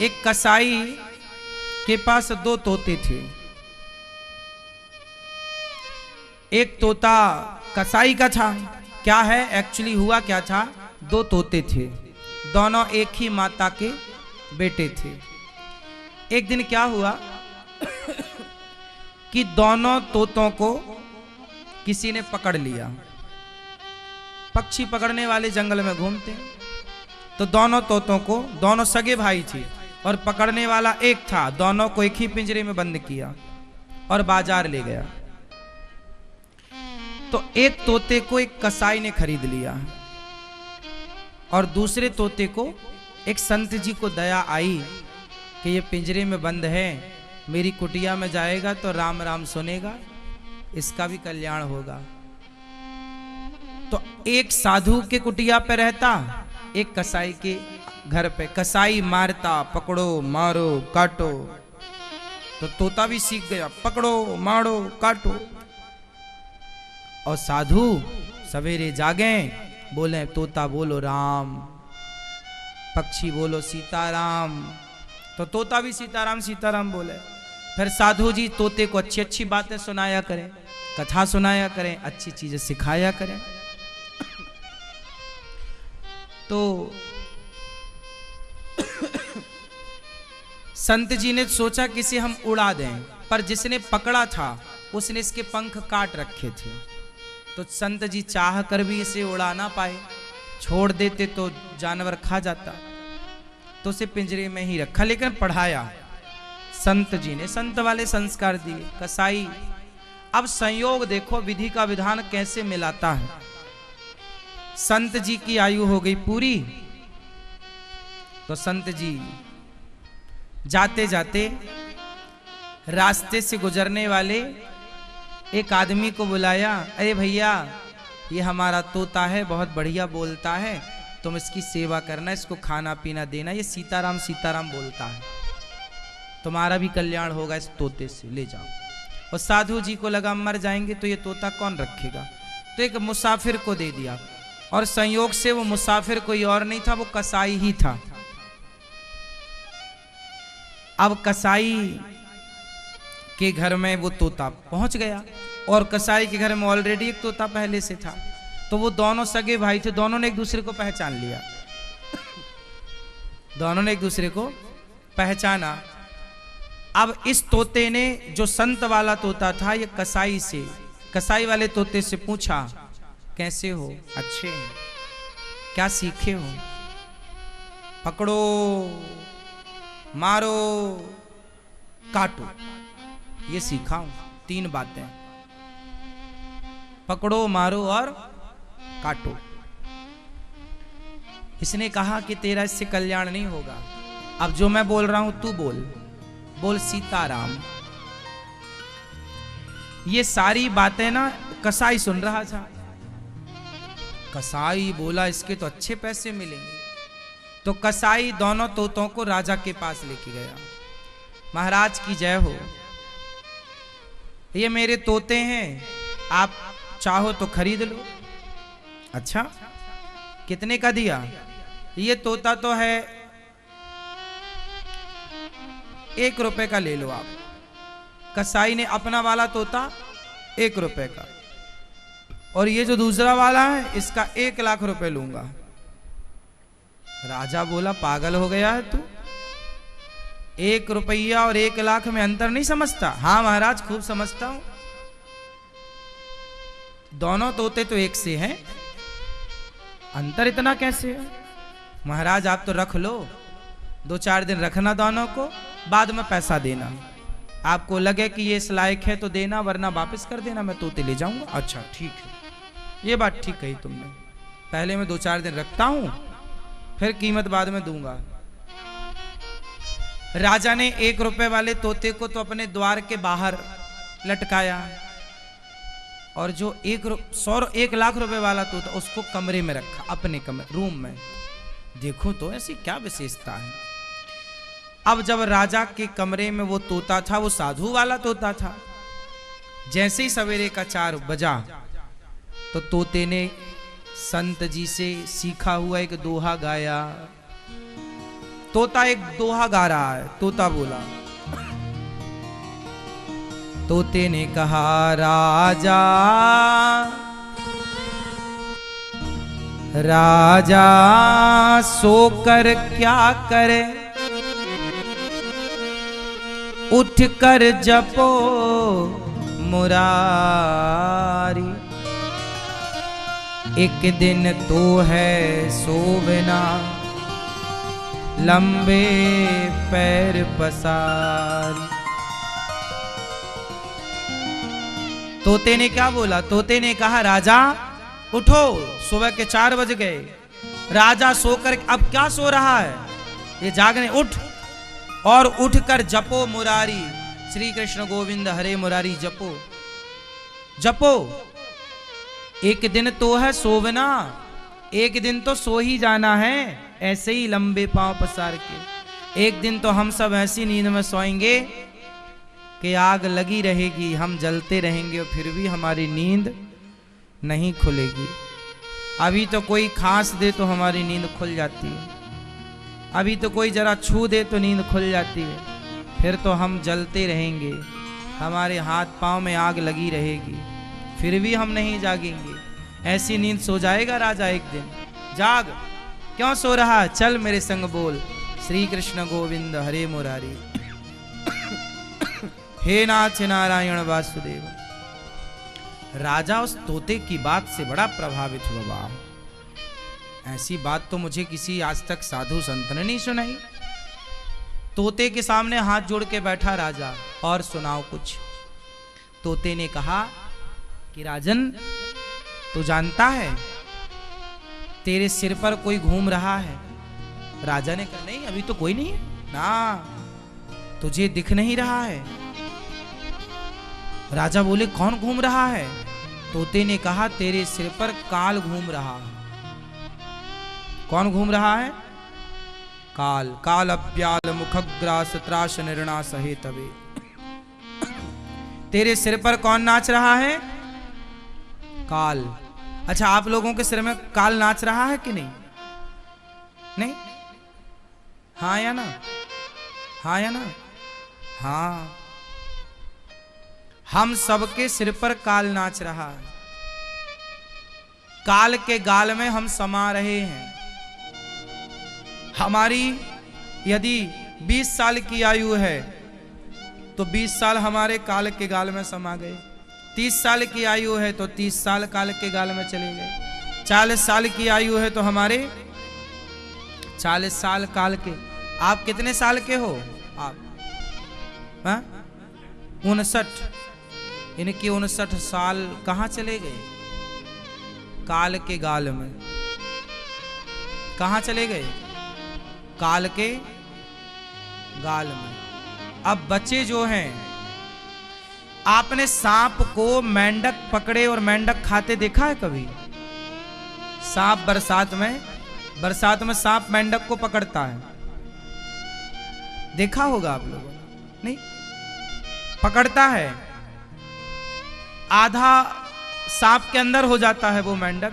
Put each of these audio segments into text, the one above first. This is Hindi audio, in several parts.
एक कसाई के पास दो तोते थे। एक तोता कसाई का था। क्या है एक्चुअली हुआ क्या था, दो तोते थे, दोनों एक ही माता के बेटे थे। एक दिन क्या हुआ कि दोनों तोतों को किसी ने पकड़ लिया। पक्षी पकड़ने वाले जंगल में घूमते हैं, तो दोनों तोतों को, दोनों सगे भाई थे और पकड़ने वाला एक था, दोनों को एक ही पिंजरे में बंद किया और बाजार ले गया। तो एक तोते को एक कसाई ने खरीद लिया और दूसरे तोते को एक संत जी को दया आई कि ये पिंजरे में बंद है, मेरी कुटिया में जाएगा तो राम राम सुनेगा, इसका भी कल्याण होगा। तो एक साधु के कुटिया पे रहता, एक कसाई के घर पे। कसाई मारता, पकड़ो मारो काटो, तो तोता भी सीख गया, पकड़ो मारो काटो। और साधु सवेरे जागे, बोले तोता बोलो राम, पक्षी बोलो सीताराम, तो तोता भी सीताराम सीताराम बोले। फिर साधु जी तोते को अच्छी अच्छी बातें सुनाया करें, कथा सुनाया करें, अच्छी चीजें सिखाया करें। तो संत जी ने सोचा कि इसे हम उड़ा दें, पर जिसने पकड़ा था उसने इसके पंख काट रखे थे। तो संत जी चाह कर भी इसे उड़ा ना पाए, छोड़ देते तो जानवर खा जाता, तो उसे पिंजरे में ही रखा, लेकिन पढ़ाया। संत जी ने संत वाले संस्कार दिए। कसाई, अब संयोग देखो विधि का विधान कैसे मिलाता है। संत जी की आयु हो गई पूरी, तो संत जी जाते जाते रास्ते से गुजरने वाले एक आदमी को बुलाया, अरे भैया ये हमारा तोता है, बहुत बढ़िया बोलता है, तुम इसकी सेवा करना, इसको खाना पीना देना, ये सीताराम सीताराम बोलता है, तुम्हारा भी कल्याण होगा इस तोते से, ले जाओ। और साधु जी को लगा मर जाएंगे तो ये तोता कौन रखेगा, तो एक मुसाफिर को दे दिया। और संयोग से वो मुसाफिर कोई और नहीं था, वो कसाई ही था। अब कसाई के घर में वो तोता पहुंच गया, और कसाई के घर में ऑलरेडी एक तोता पहले से था। तो वो दोनों सगे भाई थे, दोनों ने एक दूसरे को पहचान लिया, दोनों ने एक दूसरे को पहचाना। अब इस तोते ने, जो संत वाला तोता था, ये कसाई से, कसाई वाले तोते से पूछा, कैसे हो, अच्छे हैं, क्या सीखे हो, पकड़ो मारो काटो, ये सीखा हूं, तीन बातें, पकड़ो मारो और काटो। इसने कहा कि तेरा इससे कल्याण नहीं होगा, अब जो मैं बोल रहा हूं तू बोल, बोल सीताराम। ये सारी बातें ना कसाई सुन रहा था। कसाई बोला इसके तो अच्छे पैसे मिलेंगे, तो कसाई दोनों तोतों को राजा के पास लेके गया। महाराज की जय हो, ये मेरे तोते हैं, आप चाहो तो खरीद लो। अच्छा, कितने का दिया? ये तोता तो है 1 रुपए का, ले लो आप। कसाई ने अपना वाला तोता 1 रुपए का, और ये जो दूसरा वाला है इसका 1 लाख रुपए लूंगा। राजा बोला पागल हो गया है तू, 1 रुपया और 1 लाख में अंतर नहीं समझता? हाँ महाराज खूब समझता हूं, दोनों तोते तो एक से हैं, अंतर इतना कैसे है? महाराज आप तो रख लो, 2-4 दिन रखना दोनों को, बाद में पैसा देना, आपको लगे कि ये इस लायक है तो देना, वरना वापस कर देना, मैं तोते ले जाऊंगा। अच्छा ठीक है, ये बात ठीक कही तुमने, पहले मैं 2-4 दिन रखता हूं, फिर कीमत बाद में दूंगा। राजा ने 1 रुपए वाले तोते को तो अपने द्वार के बाहर लटकाया, और जो 1 लाख रुपए वाला तोता उसको कमरे में रखा, अपने कमरे रूम में। देखो तो ऐसी क्या विशेषता है। अब जब राजा के कमरे में वो तोता था, वो साधु वाला तोता था, जैसे ही सवेरे का 4 बजा तो तोते ने संत जी से सीखा हुआ एक दोहा गाया, तोता एक दोहा गा रहा है। तोता बोला, तोते ने कहा राजा राजा सोकर क्या करे, उठ कर जपो मुरारी। एक दिन तो है सोवना, लंबे पैर पसारी। तोते ने क्या बोला? तोते ने कहा राजा उठो, सुबह के 4 बज गए। राजा सोकर अब क्या सो रहा है, ये जागने, उठ और उठकर जपो मुरारी। श्री कृष्ण गोविंद हरे मुरारी जपो जपो। एक दिन तो है सोवना, एक दिन तो सो ही जाना है, ऐसे ही लंबे पांव पसार के। एक दिन तो हम सब ऐसी नींद में सोएंगे कि आग लगी रहेगी, हम जलते रहेंगे और फिर भी हमारी नींद नहीं खुलेगी। अभी तो कोई खांस दे तो हमारी नींद खुल जाती है, अभी तो कोई जरा छू दे तो नींद खुल जाती है, फिर तो हम जलते रहेंगे, हमारे हाथ पांव में आग लगी रहेगी, फिर भी हम नहीं जागेंगे। ऐसी नींद सो जाएगा राजा एक दिन। जाग, क्यों सो रहा, चल मेरे संग बोल श्री कृष्ण गोविंद हरे मुरारी। हे नाथ नारायण वासुदेव। राजा उस तोते की बात से बड़ा प्रभावित हुआ। बाप, ऐसी बात तो मुझे किसी आज तक साधु संत ने नहीं सुनाई। तोते के सामने हाथ जोड़ के बैठा राजा, और सुनाओ कुछ। तोते ने कहा कि राजन, तू जानता है तेरे सिर पर कोई घूम रहा है। राजा ने कहा नहीं, अभी तो कोई नहीं है ना, तुझे दिख नहीं रहा है। राजा बोले कौन घूम रहा है? तोते ने कहा तेरे सिर पर काल घूम रहा है। कौन घूम रहा है? काल। काल अब्याल मुखग्रास त्रास निर्णा सहे तवे। तेरे सिर पर कौन नाच रहा है? काल। अच्छा, आप लोगों के सिर में काल नाच रहा है कि नहीं? नहीं? हाँ या ना? हाँ या ना? हाँ, हम सबके सिर पर काल नाच रहा है। काल के गाल में हम समा रहे हैं। हमारी यदि 20 साल की आयु है तो 20 साल हमारे काल के गाल में समा गए। 30 साल की आयु है तो 30 साल काल के गाल में चले गए। 40 साल की आयु है तो हमारे 40 साल काल के। आप कितने साल के हो? आप 59। इनके 59 साल कहां चले गए? काल के गाल में। कहां चले गए? काल के गाल में। अब बच्चे जो हैं, आपने सांप को मेंढक पकड़े और मेंढक खाते देखा है कभी? सांप बरसात में सांप मेंढक को पकड़ता है, देखा होगा आप लोगों ने? नहीं? पकड़ता है, आधा सांप के अंदर हो जाता है वो मेंढक,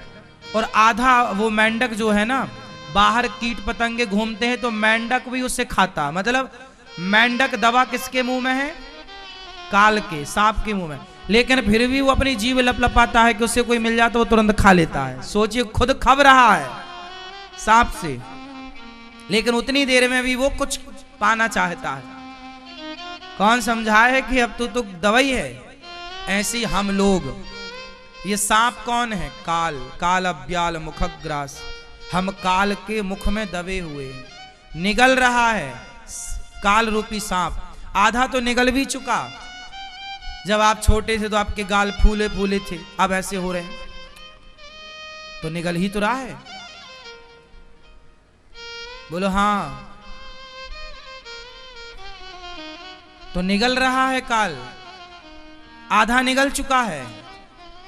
और आधा वो मेंढक जो है ना, बाहर कीट पतंगे घूमते हैं तो मेंढक भी उससे खाता। मतलब मेंढक दवा किसके मुंह में है? काल के, सांप के मुंह में। लेकिन फिर भी वो अपनी जीभ लपलपाता है कि उससे कोई मिल जाता है वो तुरंत खा लेता है। सोचिए, खुद खब रहा है सांप से, लेकिन उतनी देर में भी वो कुछ पाना चाहता है। कौन समझाए है कि अब तो दवाई है? ऐसी हम लोग, ये सांप कौन है? काल। काल अब्याल मुखग्रास। हम काल के मुख में दबे हुए हैं। निगल रहा है काल रूपी सांप। आधा तो निगल भी चुका। जब आप छोटे थे तो आपके गाल फूले फूले थे, अब ऐसे हो रहे हैं, तो निगल ही तो रहा है। बोलो हाँ, तो निगल रहा है काल। आधा निगल चुका है,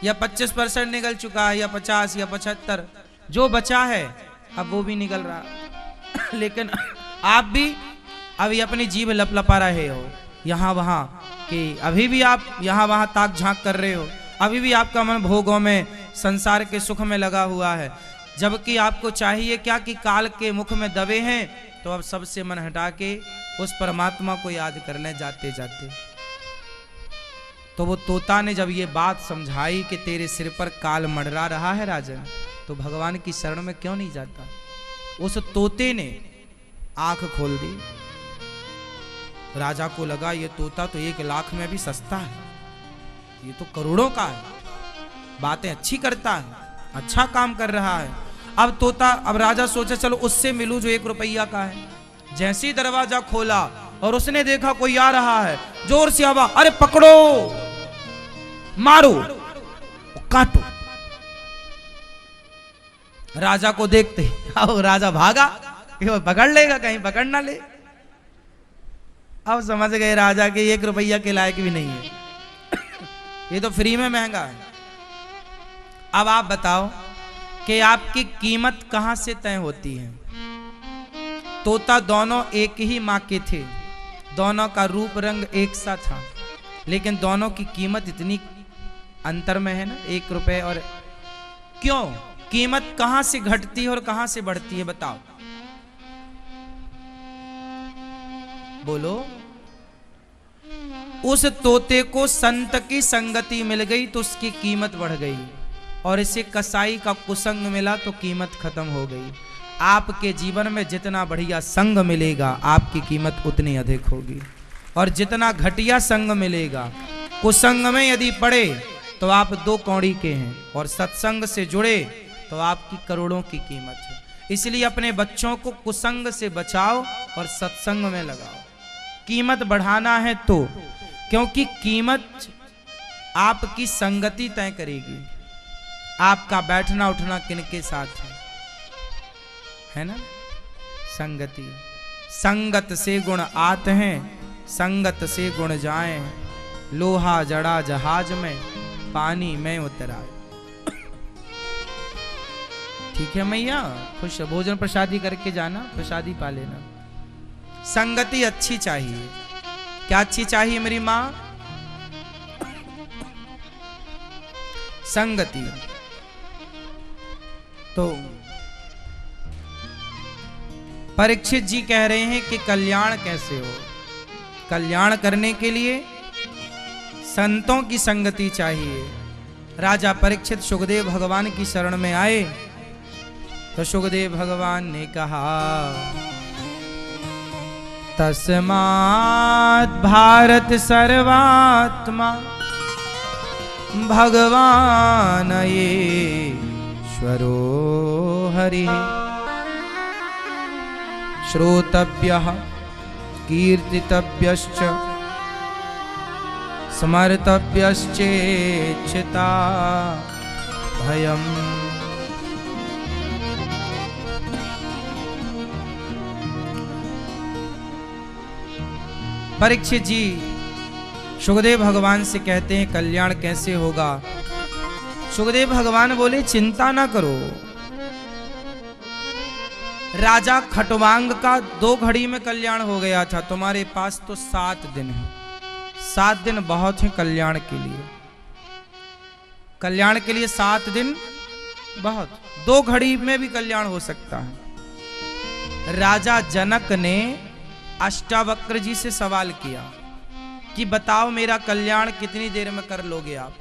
या 25% निगल चुका है, या 50 या 75, जो बचा है अब वो भी निगल रहा। लेकिन आप भी अभी अपनी जीभ लपलपा रहे हो यहाँ वहाँ, कि अभी भी आप यहाँ वहाँ ताक झांक कर रहे हो। अभी भी आपका मन भोगों में, संसार के सुख में लगा हुआ है, जबकि आपको चाहिए क्या कि काल के मुख में दबे हैं तो अब सबसे मन हटा के उस परमात्मा को याद कर लें जाते जाते। तो वो तोता ने जब ये बात समझाई कि तेरे सिर पर काल मंडरा रहा है राजन, तो भगवान की शरण में क्यों नहीं जाता। उस तोते ने आंख खोल दी। राजा को लगा ये तोता तो 1 लाख में भी सस्ता है, ये तो करोड़ों का है, बातें अच्छी करता है, अच्छा काम कर रहा है। अब राजा सोचा चलो उससे मिलूं जो 1 रुपया का है। जैसे ही दरवाजा खोला और उसने देखा कोई आ रहा है, जोर से आवाज, अरे पकड़ो, मारो, काटो। राजा को देखते अब राजा भागा, पकड़ लेगा, कहीं पकड़ ना ले। अब समझ गए राजा के 1 रुपया के लायक भी नहीं है, ये तो फ्री में महंगा है। अब आप बताओ कि आपकी कीमत कहां से तय होती है। तोता दोनों एक ही मां के थे, दोनों का रूप रंग एक सा था, लेकिन दोनों की कीमत इतनी अंतर में है ना, 1 रुपए। और क्यों कीमत कहां से घटती है और कहां से बढ़ती है बताओ, बोलो। उस तोते को संत की संगति मिल गई तो उसकी कीमत बढ़ गई, और इसे कसाई का कुसंग मिला तो कीमत खत्म हो गई। आपके जीवन में जितना बढ़िया संग मिलेगा आपकी कीमत उतनी अधिक होगी, और जितना घटिया संग मिलेगा, कुसंग में यदि पड़े तो आप 2 कौड़ी के हैं, और सत्संग से जुड़े तो आपकी करोड़ों की कीमत है। इसलिए अपने बच्चों को कुसंग से बचाओ और सत्संग में लगाओ। कीमत बढ़ाना है तो, क्योंकि कीमत आपकी संगति तय करेगी, आपका बैठना उठना किनके साथ है ना। संगति, संगत से गुण आत हैं, संगत से गुण जाए, लोहा जड़ा जहाज में, पानी में उतराए। ठीक है मैया, खुश भोजन प्रसादी करके जाना, प्रसादी पा लेना। संगति अच्छी चाहिए। क्या अच्छी चाहिए मेरी मां? संगति। तो परीक्षित जी कह रहे हैं कि कल्याण कैसे हो। कल्याण करने के लिए संतों की संगति चाहिए। राजा परीक्षित सुखदेव भगवान की शरण में आए तो सुखदेव भगवान ने कहा, तस्मात् भारत सर्वात्मा भगवान ईश्वरो हरि, श्रोतव्यः कीर्तितव्यश्च स्मर्तव्यश्चेच्छिता भयम्। परीक्षित जी सुखदेव भगवान से कहते हैं कल्याण कैसे होगा। सुखदेव भगवान बोले चिंता ना करो, राजा खटवांग का 2 घड़ी में कल्याण हो गया था, तुम्हारे पास तो 7 दिन है। 7 दिन बहुत है कल्याण के लिए। कल्याण के लिए 7 दिन बहुत, 2 घड़ी में भी कल्याण हो सकता है। राजा जनक ने अष्टावक्र जी से सवाल किया कि बताओ मेरा कल्याण कितनी देर में कर लोगे आप,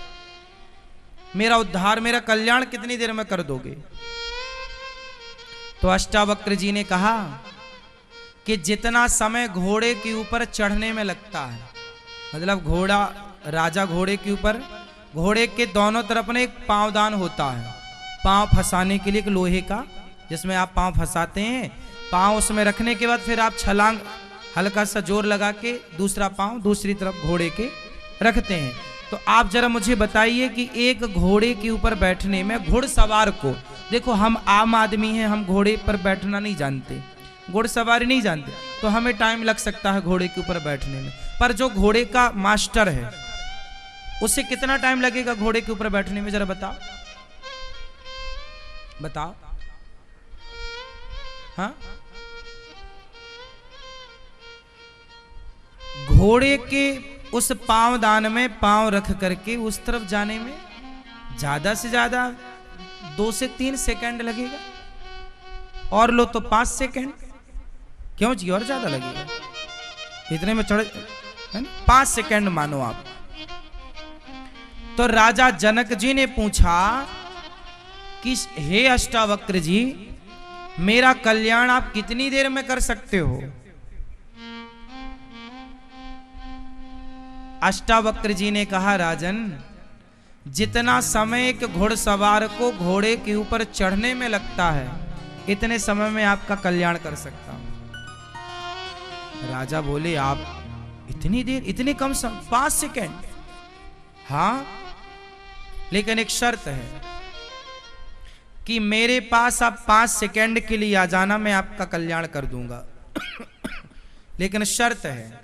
मेरा उद्धार, मेरा कल्याण कितनी देर में कर दोगे। तो अष्टावक्र जी ने कहा कि जितना समय घोड़े के ऊपर चढ़ने में लगता है, मतलब घोड़ा, राजा घोड़े के ऊपर, घोड़े के दोनों तरफ में एक पांवदान होता है, पांव फंसाने के लिए, एक लोहे का, जिसमें आप पांव फंसाते हैं। पांव उसमें रखने के बाद फिर आप छलांग हल्का सा जोर लगा के दूसरा पांव दूसरी तरफ घोड़े के रखते हैं। तो आप जरा मुझे बताइए कि एक घोड़े के ऊपर बैठने में घुड़सवार को, देखो हम आम आदमी हैं, हम घोड़े पर बैठना नहीं जानते, घुड़सवारी नहीं जानते, तो हमें टाइम लग सकता है घोड़े के ऊपर बैठने में, पर जो घोड़े का मास्टर है उसे कितना टाइम लगेगा घोड़े के ऊपर बैठने में, जरा बताओ बताओ। हाँ, घोड़े के उस पांवदान में पांव रख करके उस तरफ जाने में ज्यादा से ज्यादा 2 से 3 सेकंड लगेगा, और लो तो 5 सेकंड। क्यों जी, और ज्यादा लगेगा, इतने में चढ़ है ना, 5 सेकंड मानो आप। तो राजा जनक जी ने पूछा कि हे अष्टावक्र जी, मेरा कल्याण आप कितनी देर में कर सकते हो? अष्टावक्र जी ने कहा, राजन, जितना समय एक घुड़सवार को घोड़े के ऊपर चढ़ने में लगता है, इतने समय में आपका कल्याण कर सकता हूं। राजा बोले, आप इतनी देर, इतने कम समय, 5 सेकंड? हाँ, लेकिन एक शर्त है कि मेरे पास आप 5 सेकंड के लिए आ जाना, मैं आपका कल्याण कर दूंगा। लेकिन शर्त है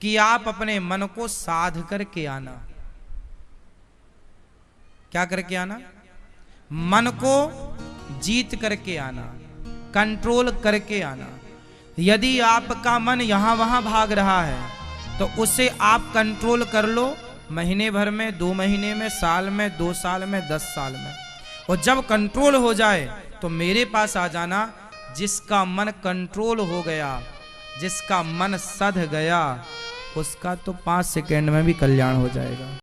कि आप अपने मन को साध करके आना। क्या करके आना? मन को जीत करके आना, कंट्रोल करके आना। यदि आपका मन यहां वहां भाग रहा है तो उसे आप कंट्रोल कर लो, महीने भर में, 2 महीने में, साल में, 2 साल में, 10 साल में। और जब कंट्रोल हो जाए तो मेरे पास आ जाना। जिसका मन कंट्रोल हो गया, जिसका मन सध गया, उसका तो 5 सेकंड में भी कल्याण हो जाएगा।